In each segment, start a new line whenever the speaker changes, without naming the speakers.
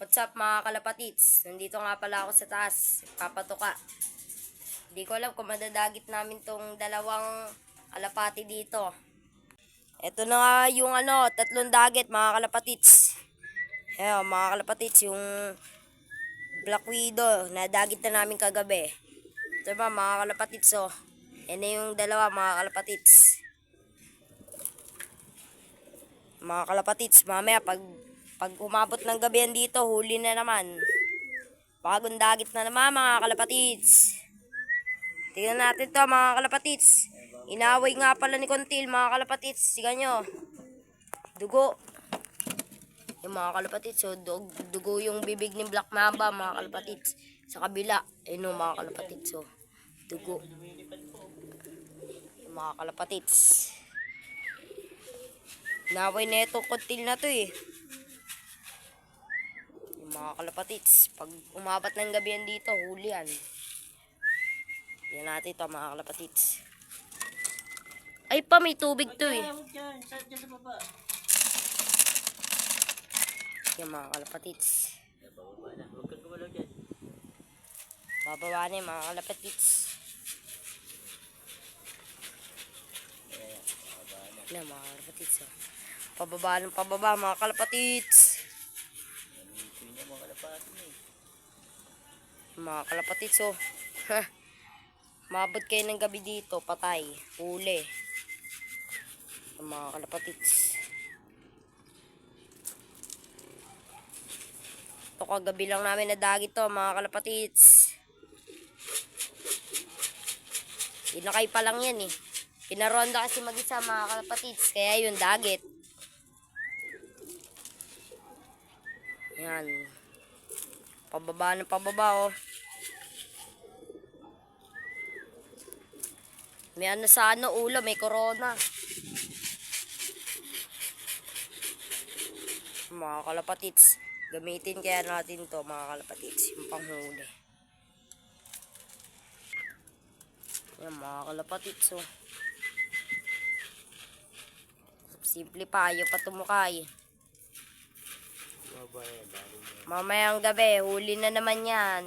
What's up mga kalapatits? Nandito nga pala ako sa taas, papatuka. Hindi ko alam kung madadagit namin tong dalawang kalapati dito. Ito na nga yung tatlong dagat mga kalapatits. Ayan mga kalapatits, yung Black Widow na dagit na namin kagabi. Ito ba mga kalapatits oh. Yan na yung dalawa mga kalapatits. Mga kalapatits, mamaya pag umabot ng gabi yan dito, huli na naman. Bagong dagit na naman mga kalapatits. Tingnan natin to mga kalapatits. Inaway nga pala ni Kontil mga kalapatits. Sigan nyo. Dugo. Yung mga kalapatits, so dugo yung bibig ni Black Mamba mga kalapatits. Sa kabila, ayun mga kalapatits, so dugo. Yung mga kalapatits. Inaway na itong Kontil na to eh. Mga kalapatits, pag umabot ng gabi yan dito, huli yan. Yan natin ito mga kalapatits. Ay pa, may tubig to eh. Yan mga kalapatits. Bababa na yung mga kalapatits. Yan mga kalapatits. Pababa ng pababa mga kalapatits. Mga kalapatits oh. Mabot kayo ng gabi dito, patay, huli. Mga kalapatits. Ito kagabi lang namin nadagit to mga kalapatits. Inakay pa lang yan eh. Pinaronda kasi mag-isa mga kalapatits, kaya yun dagit. Yan. Pababa ng pababa oh. May sa ulo, may corona. Mga kalapatits, gamitin kaya natin to mga kalapatits, yung panghuli. Yan mga kalapatits oh. Simple pa, ayaw pa tumukay. Mamayang gabi, huli na naman yan.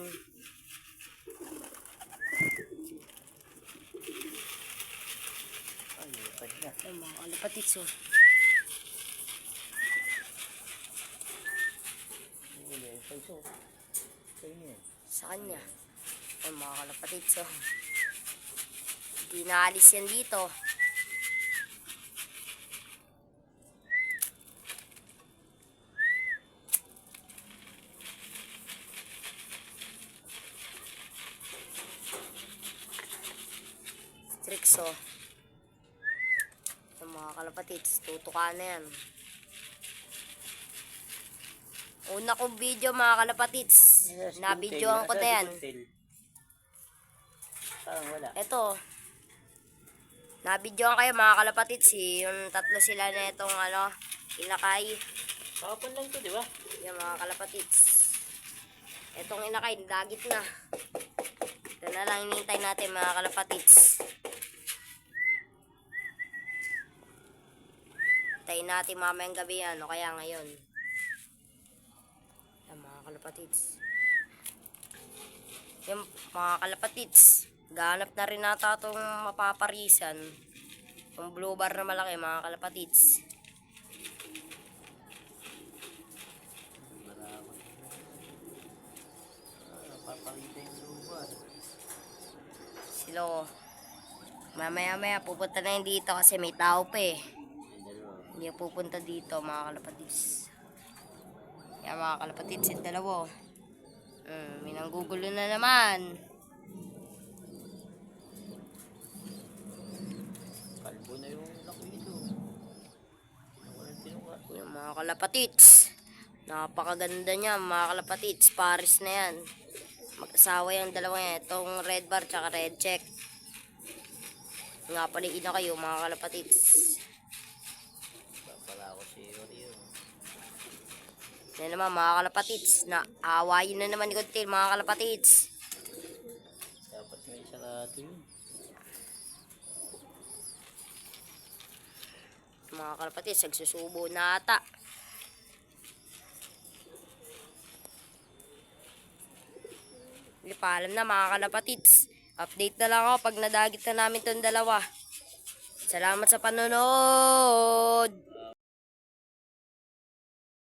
Ay, mga kalapatits oh. Sa kanya. Ay, mga kalapatits oh. Hindi naalis yan dito. Tricks oh. Yung mga kalapatits, tutuka na yan. Una kong video mga kalapatits, na-videoan ko na yan. Ito, na-videoan kayo mga kalapatits eh. Yung tatlo sila na itong inakay.
Kapon lang to, di ba?
Yung mga kalapatits. Itong inakay, dagit na. Ito na lang hinintay natin mga kalapatits. Tayin natin mamayang gabi yan o kaya ngayon. Yan mga kalapatits. Yung mga kalapatits, ganap na rin nata itong mapaparisan. Yung blue bar na malaki mga kalapatits. Silo. Mamaya pupunta na yun dito kasi may tao pa eh. Hindi pupunta dito mga kalapatits. Yan mga kalapatits, yung dalawa. May nanggugulo na naman.
Kalbo na yung laki ito.
Yung mga kalapatits. Napakaganda niya mga kalapatits. Paris na yan. Mag-asawa yung dalawa yan. Itong red bar tsaka red check. Nga pala ina kayo mga kalapatits. Yan naman mga kalapatits, na awayin na naman ni Kontil mga kalapatits.
Dapat may sarado yun.
Mga kalapatits, nagsusubo na ata. Paalam na mga kalapatids. Update na lang ako pag nadagit na namin tong dalawa. Salamat sa panonood!